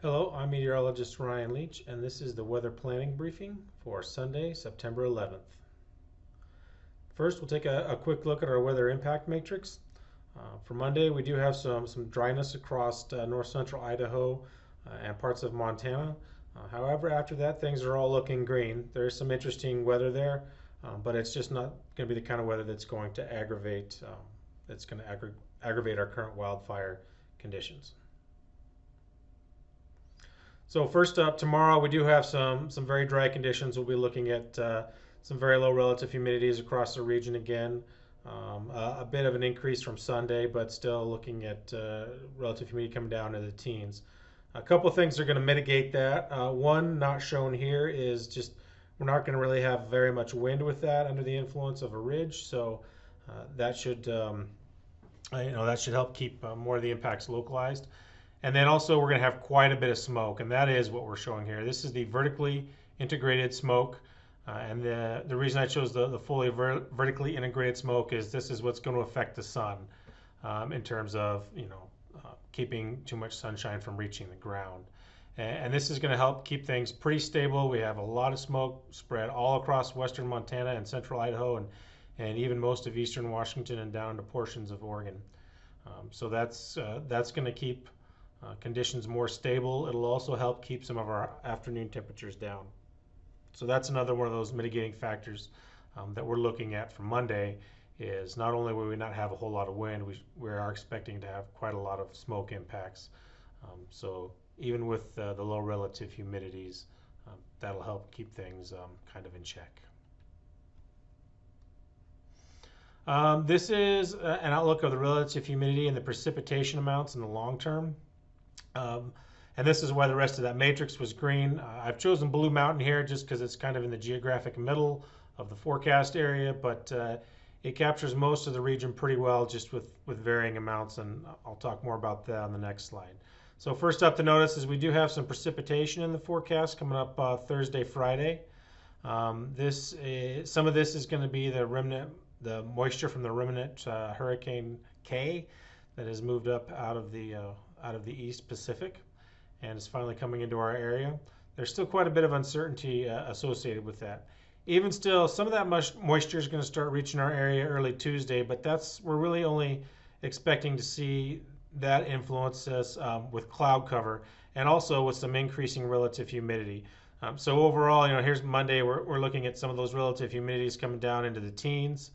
Hello, I'm meteorologist Ryan Leach, and this is the weather planning briefing for Sunday, September 11th. First, we'll take a quick look at our weather impact matrix. For Monday, we do have some dryness across north central Idaho and parts of Montana. However, after that, things are all looking green. There is some interesting weather there, but it's just not going to be the kind of weather that's going to aggravate our current wildfire conditions. So first up, tomorrow we do have some very dry conditions. We'll be looking at some very low relative humidities across the region again. A bit of an increase from Sunday, but still looking at relative humidity coming down to the teens. A couple of things are going to mitigate that. One, not shown here, is just we're not going to really have very much wind with that under the influence of a ridge, so that should that should help keep more of the impacts localized. And then also we're going to have quite a bit of smoke, and that is what we're showing here. This is the vertically integrated smoke, and the reason I chose the fully vertically integrated smoke is this is what's going to affect the sun in terms of keeping too much sunshine from reaching the ground. And this is going to help keep things pretty stable. We have a lot of smoke spread all across western Montana and central Idaho, and even most of eastern Washington and down to portions of Oregon. So that's going to keep conditions more stable. It'll also help keep some of our afternoon temperatures down. So that's another one of those mitigating factors that we're looking at for Monday is not only will we not have a whole lot of wind, we are expecting to have quite a lot of smoke impacts. So even with the low relative humidities, that'll help keep things kind of in check. This is an outlook of the relative humidity and the precipitation amounts in the long term. And this is why the rest of that matrix was green. I've chosen Blue Mountain here just because it's kind of in the geographic middle of the forecast area, but it captures most of the region pretty well just with varying amounts, and I'll talk more about that on the next slide. So first up to notice is we do have some precipitation in the forecast coming up Thursday, Friday. Some of this is going to be the moisture from the remnant Hurricane K that has moved up out of the East Pacific and is finally coming into our area. There's still quite a bit of uncertainty associated with that. Even still, some of that moisture is going to start reaching our area early Tuesday, but we're really only expecting to see that influence us with cloud cover and also with some increasing relative humidity. So overall, here's Monday. We're looking at some of those relative humidities coming down into the teens.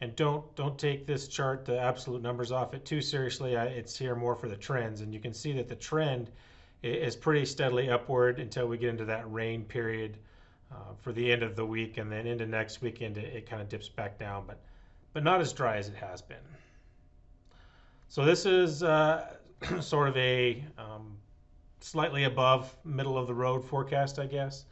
And don't take this chart, the absolute numbers off it too seriously. It's here more for the trends, and you can see that the trend is pretty steadily upward until we get into that rain period for the end of the week, and then into next weekend it kind of dips back down, but not as dry as it has been. So this is sort of a slightly above middle of the road forecast, I guess,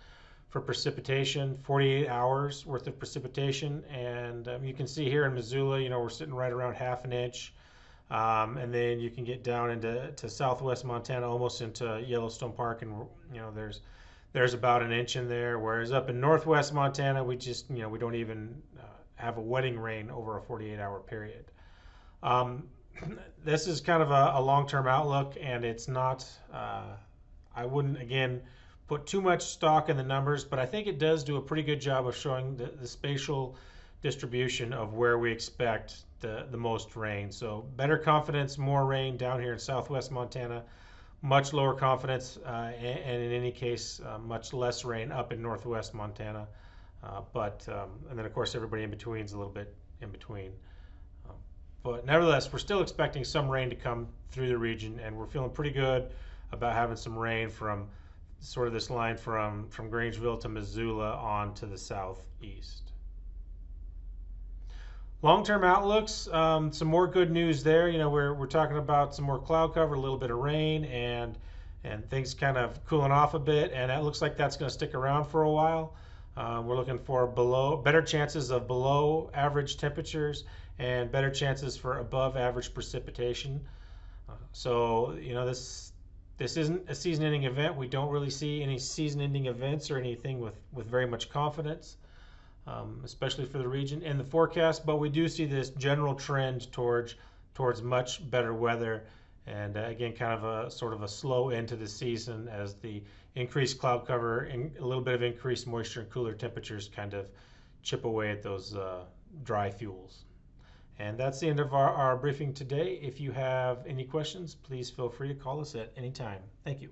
for precipitation, 48 hours worth of precipitation. And you can see here in Missoula, we're sitting right around half an inch. And then you can get down into southwest Montana, almost into Yellowstone Park, and there's about an inch in there. Whereas up in northwest Montana, we don't even have a wetting rain over a 48-hour period. This is kind of a long-term outlook, and it's not, I wouldn't, again, put too much stock in the numbers, but I think it does do a pretty good job of showing the spatial distribution of where we expect the most rain. So better confidence, more rain down here in southwest Montana, much lower confidence, and in any case, much less rain up in northwest Montana. And then of course everybody in between is a little bit in between. But nevertheless, we're still expecting some rain to come through the region, and we're feeling pretty good about having some rain from sort of this line from Grangeville to Missoula on to the southeast. Long-term outlooks, some more good news there. We're talking about some more cloud cover, a little bit of rain, and things kind of cooling off a bit, and that looks like that's going to stick around for a while. We're looking for better chances of below average temperatures and better chances for above average precipitation. So this isn't a season-ending event. We don't really see any season-ending events or anything with very much confidence, especially for the region in the forecast. But we do see this general trend towards much better weather And again, kind of a sort of a slow end to the season as the increased cloud cover and a little bit of increased moisture and cooler temperatures kind of chip away at those dry fuels. And that's the end of our briefing today. If you have any questions, please feel free to call us at any time. Thank you.